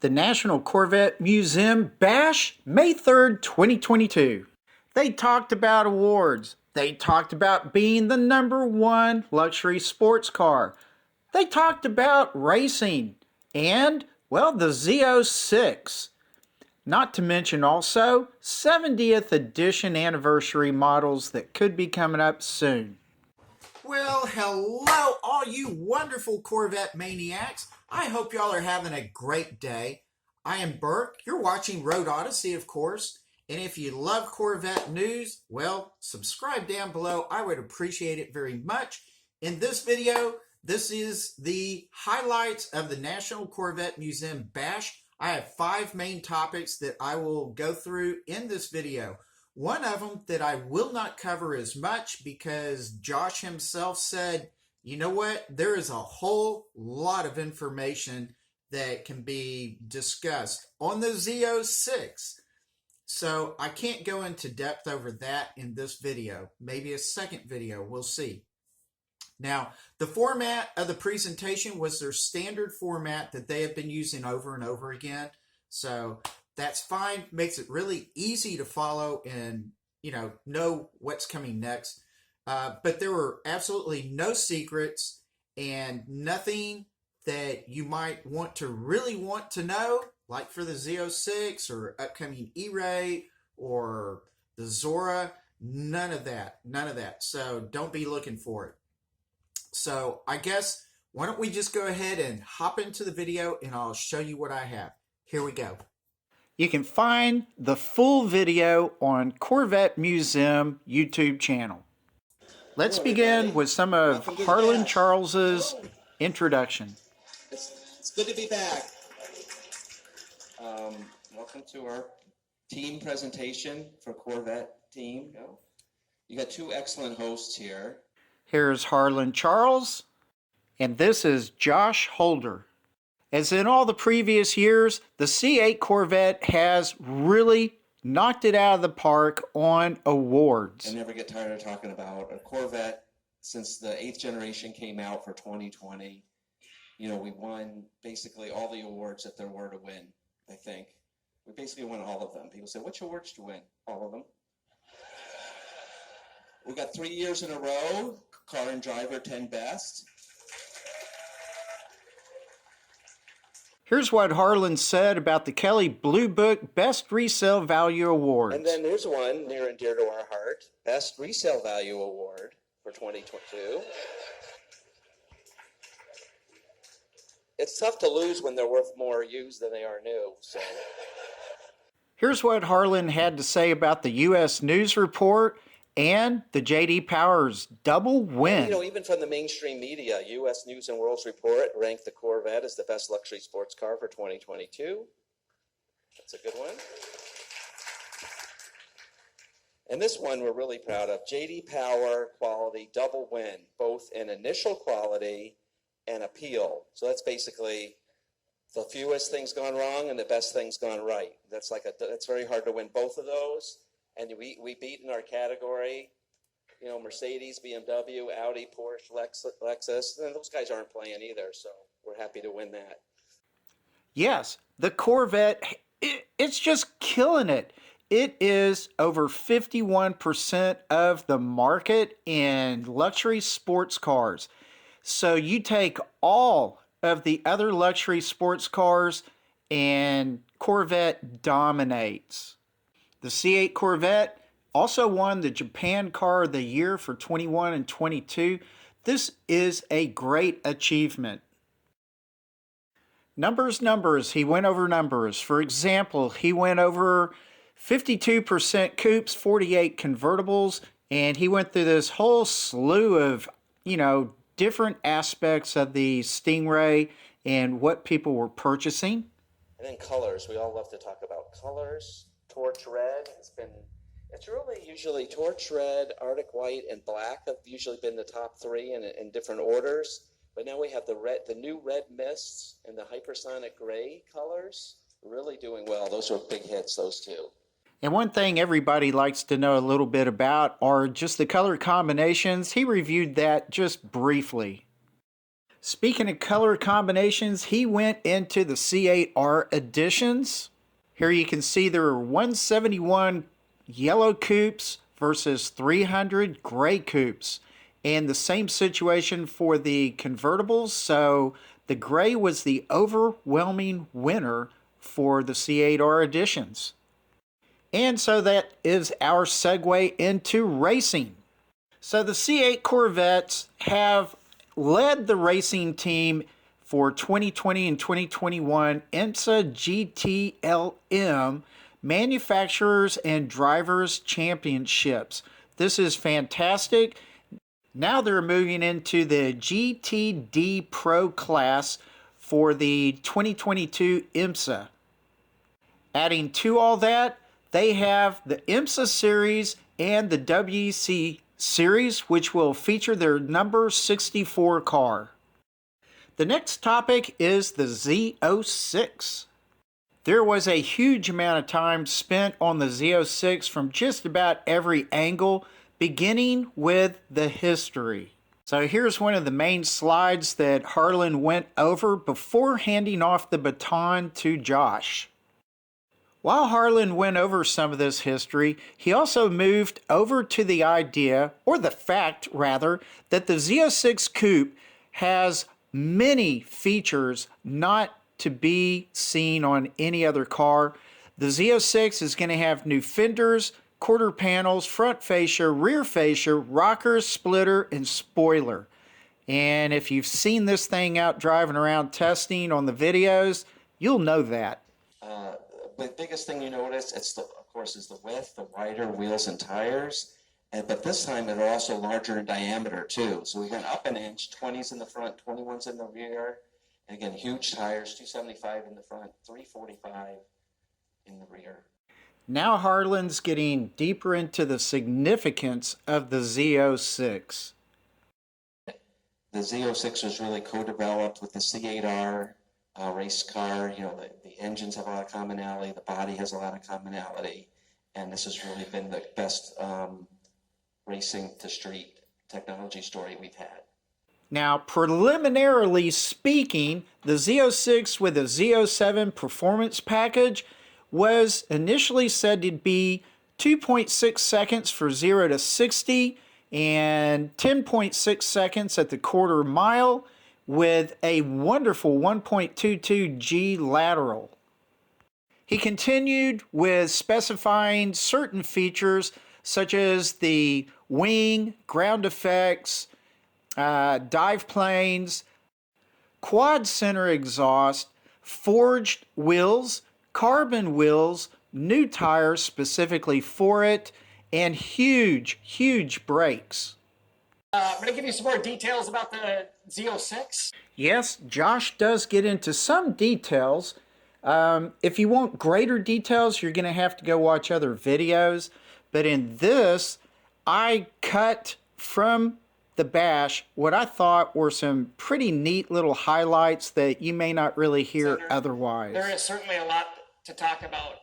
The National Corvette Museum Bash, May 3rd, 2022. They talked about awards. They talked about being the #1 luxury sports car. They talked about racing and, well, the Z06. Not to mention also 70th edition anniversary models that could be coming up soon. Well, hello, all you wonderful Corvette maniacs. I hope y'all are having a great day. I am Burke. You're watching Road Odyssey, of course. And if you love Corvette news, well, subscribe down below. I would appreciate it very much. In this video, this is the highlights of the National Corvette Museum Bash. I have 5 main topics that I will go through in this video. One of them that I will not cover as much because Josh himself said, you know what, there is a whole lot of information that can be discussed on the Z06. So I can't go into depth over that in this video. Maybe a second video, we'll see. Now, the format of the presentation was their standard format that they have been using over and over again. So that's fine, makes it really easy to follow and, know what's coming next. But there were absolutely no secrets and nothing that you might really want to know, like for the Z06 or upcoming E-Ray or the Zora. None of that. So don't be looking for it. So I guess, why don't we just go ahead and hop into the video and I'll show you what I have. Here we go. You can find the full video on Corvette Museum YouTube channel. Let's begin with some of Harlan Charles's introduction. It's good to be back. Welcome to our team presentation for Corvette team. You got 2 excellent hosts here. Here's Harlan Charles, and this is Josh Holder. As in all the previous years, the C8 Corvette has really knocked it out of the park on awards. I never get tired of talking about a Corvette since the 8th generation came out for 2020. We won basically all the awards that there were to win, I think. We basically won all of them. People say, which awards did you win? All of them. We got 3 years in a row, Car and Driver 10 Best. Here's what Harlan said about the Kelley Blue Book Best Resale Value Awards. And then here's one near and dear to our heart, Best Resale Value Award for 2022. It's tough to lose when they're worth more used than they are new. So here's what Harlan had to say about the U.S. News Report and the J.D. Power's double win. Even from the mainstream media, U.S. News and World Report ranked the Corvette as the best luxury sports car for 2022. That's a good one. And this one we're really proud of. J.D. Power quality double win, both in initial quality and appeal. So that's basically the fewest things gone wrong and the best things gone right. That's very hard to win both of those. And we beat in our category, Mercedes, BMW, Audi, Porsche, Lexus. And those guys aren't playing either, so we're happy to win that. Yes, the Corvette, it's just killing it. It is over 51% of the market in luxury sports cars. So you take all of the other luxury sports cars and Corvette dominates. The C8 Corvette also won the Japan Car of the Year for 21 and 22. This is a great achievement. Numbers. He went over numbers. For example, he went over 52% coupes, 48 convertibles, and he went through this whole slew of, different aspects of the Stingray and what people were purchasing. And then colors. We all love to talk about colors. Torch red. It's really usually torch red, Arctic white, and black have usually been the top 3 in different orders. But now we have the new red mists and the hypersonic gray colors really doing well. Those are big hits, those 2. And one thing everybody likes to know a little bit about are just the color combinations. He reviewed that just briefly. Speaking of color combinations, he went into the C8R editions. Here you can see there are 171 yellow coupes versus 300 gray coupes. And the same situation for the convertibles, so the gray was the overwhelming winner for the C8R editions. And so that is our segue into racing. So the C8 Corvettes have led the racing team for 2020 and 2021 IMSA GTLM Manufacturers and Drivers Championships. This is fantastic. Now they're moving into the GTD Pro class for the 2022 IMSA. Adding to all that, they have the IMSA series and the WC series, which will feature their number 64 car. The next topic is the Z06. There was a huge amount of time spent on the Z06 from just about every angle, beginning with the history. So here's one of the main slides that Harlan went over before handing off the baton to Josh. While Harlan went over some of this history, he also moved over to the idea, or the fact rather, that the Z06 Coupe has many features not to be seen on any other car. The Z06 is going to have new fenders, quarter panels, front fascia, rear fascia, rocker, splitter, and spoiler. And if you've seen this thing out driving around testing on the videos, you'll know that. The biggest thing you notice, of course, is the width, the wider wheels and tires. But this time they're also larger in diameter too. So we went up an inch, 20s in the front, 21s in the rear. And again, huge tires, 275 in the front, 345 in the rear. Now Harlan's getting deeper into the significance of the Z06. The Z06 was really co-developed with the C8R race car. You know, the engines have a lot of commonality, the body has a lot of commonality, and this has really been the best racing to street technology story we've had. Now, preliminarily speaking, the Z06 with the Z07 performance package was initially said to be 2.6 seconds for 0 to 60 and 10.6 seconds at the quarter mile with a wonderful 1.22 G lateral. He continued with specifying certain features such as the wing, ground effects, dive planes, quad center exhaust, forged wheels, carbon wheels, new tires specifically for it, and huge brakes. I'm going to give you some more details about the Z06. Yes, Josh does get into some details. If you want greater details, you're going to have to go watch other videos. But in this, I cut from the bash what I thought were some pretty neat little highlights that you may not really hear otherwise. There is certainly a lot to talk about.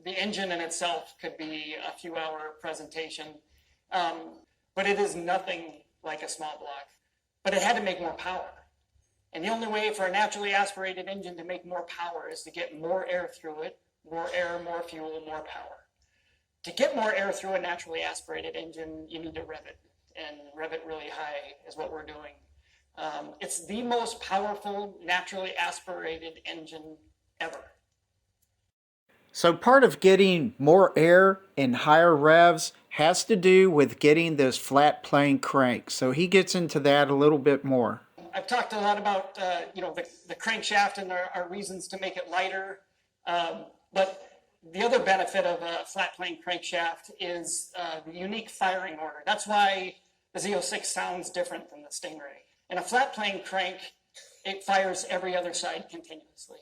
The engine in itself could be a few-hour presentation, but it is nothing like a small block. But it had to make more power. And the only way for a naturally aspirated engine to make more power is to get more air through it, more air, more fuel, more power. To get more air through a naturally aspirated engine, you need to rev it, and rev it really high is what we're doing. It's the most powerful naturally aspirated engine ever. So part of getting more air and higher revs has to do with getting this flat plane crank. So he gets into that a little bit more. I've talked a lot about the crankshaft and our reasons to make it lighter, but the other benefit of a flat plane crankshaft is the unique firing order. That's why the Z06 sounds different than the Stingray. In a flat plane crank, it fires every other side continuously.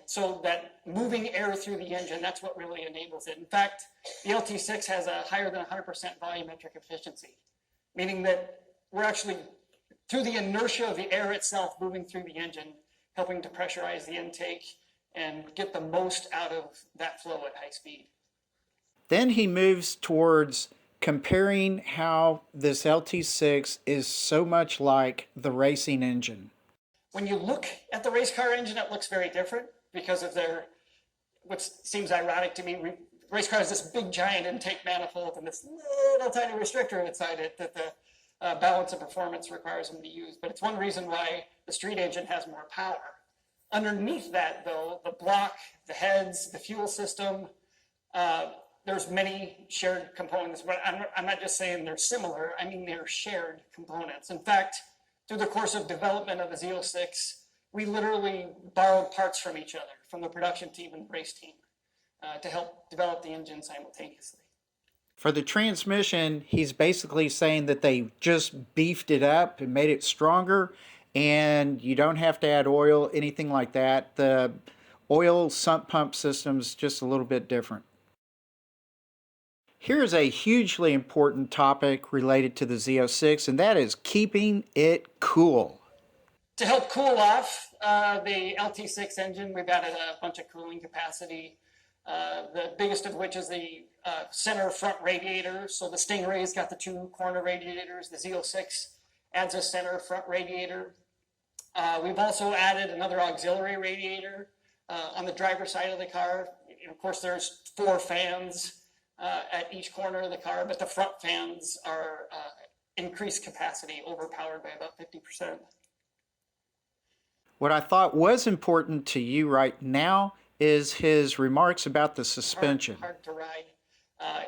So that moving air through the engine, that's what really enables it. In fact, the LT6 has a higher than 100% volumetric efficiency, meaning that we're actually, through the inertia of the air itself moving through the engine, helping to pressurize the intake and get the most out of that flow at high speed. Then he moves towards comparing how this LT6 is so much like the racing engine. When you look at the race car engine, it looks very different because of their, what seems ironic to me, race car has this big giant intake manifold and this little tiny restrictor inside it that the balance of performance requires them to use. But it's one reason why the street engine has more power. Underneath that, though, the block, the heads, the fuel system, there's many shared components. But I'm not just saying they're similar, I mean they're shared components. In fact, through the course of development of the Z06, we literally borrowed parts from each other, from the production team and the race team, to help develop the engine simultaneously. For the transmission, he's basically saying that they just beefed it up and made it stronger, and you don't have to add oil, anything like that. The oil sump pump system's just a little bit different. Here's a hugely important topic related to the Z06, and that is keeping it cool. To help cool off the LT6 engine, we've added a bunch of cooling capacity. The biggest of which is the center front radiator. So the Stingray's got the two corner radiators. The Z06 adds a center front radiator. We've also added another auxiliary radiator on the driver's side of the car. And of course, there's 4 fans at each corner of the car, but the front fans are increased capacity, overpowered by about 50%. What I thought was important to you right now is his remarks about the suspension. Hard to ride.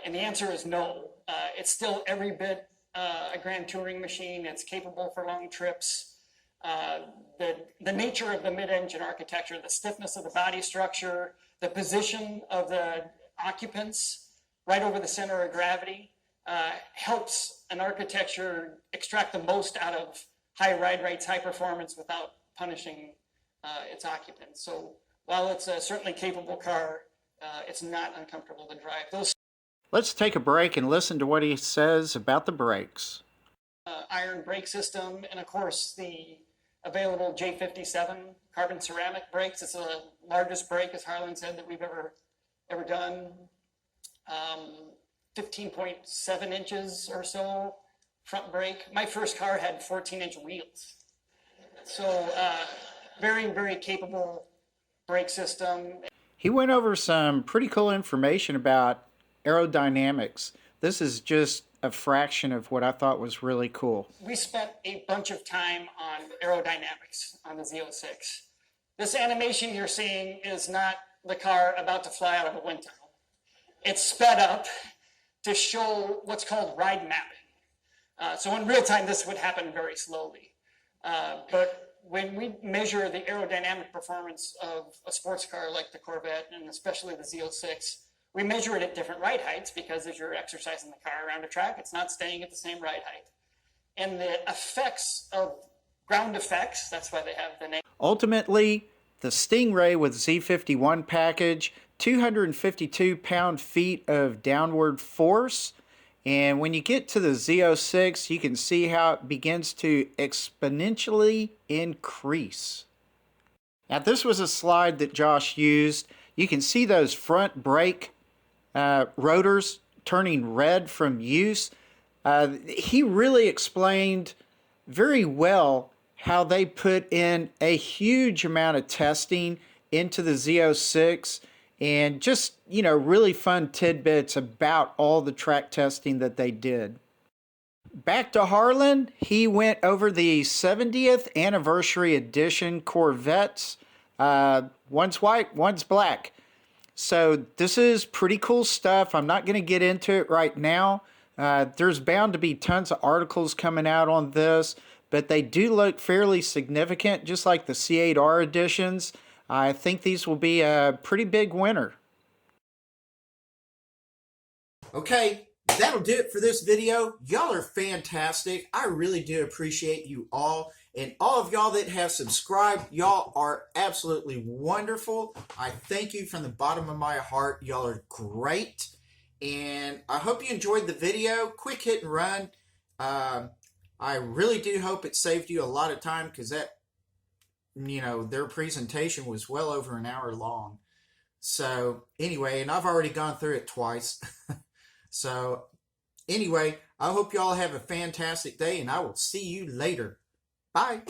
And the answer is no. It's still every bit a Grand Touring machine. It's capable for long trips. The nature of the mid-engine architecture, the stiffness of the body structure, the position of the occupants right over the center of gravity helps an architecture extract the most out of high ride rates, high performance without punishing its occupants. So while it's a certainly capable car, it's not uncomfortable to drive. Let's take a break and listen to what he says about the brakes. Iron brake system, and of course the available J57 carbon ceramic brakes. It's the largest brake, as Harlan said, that we've ever done. 15.7 inches or so front brake. My first car had 14-inch wheels. So very, very capable brake system. He went over some pretty cool information about aerodynamics. This is just a fraction of what I thought was really cool. We spent a bunch of time on aerodynamics on the Z06. This animation you're seeing is not the car about to fly out of a wind tunnel. It's sped up to show what's called ride mapping. So in real time, this would happen very slowly. But when we measure the aerodynamic performance of a sports car like the Corvette, and especially the Z06, we measure it at different ride heights because as you're exercising the car around a track, it's not staying at the same ride height. And the effects of ground effects, that's why they have the name. Ultimately, the Stingray with Z51 package, 252 pound-feet of downward force. And when you get to the Z06, you can see how it begins to exponentially increase. Now, this was a slide that Josh used. You can see those front brake rotors turning red from use. He really explained very well how they put in a huge amount of testing into the Z06 and just, you know, really fun tidbits about all the track testing that they did. Back to Harlan, he went over the 70th anniversary edition Corvettes. One's white, one's black. So this is pretty cool stuff. I'm not going to get into it right now. There's bound to be tons of articles coming out on this, but they do look fairly significant, just like the C8R editions. I think these will be a pretty big winner. Okay, that'll do it for this video. Y'all are fantastic. I really do appreciate you all. And all of y'all that have subscribed, y'all are absolutely wonderful. I thank you from the bottom of my heart. Y'all are great. And I hope you enjoyed the video. Quick hit and run. I really do hope it saved you a lot of time because that, you know, their presentation was well over an hour long. So anyway, and I've already gone through it twice. So Anyway, I hope y'all have a fantastic day, and I will see you later. Bye.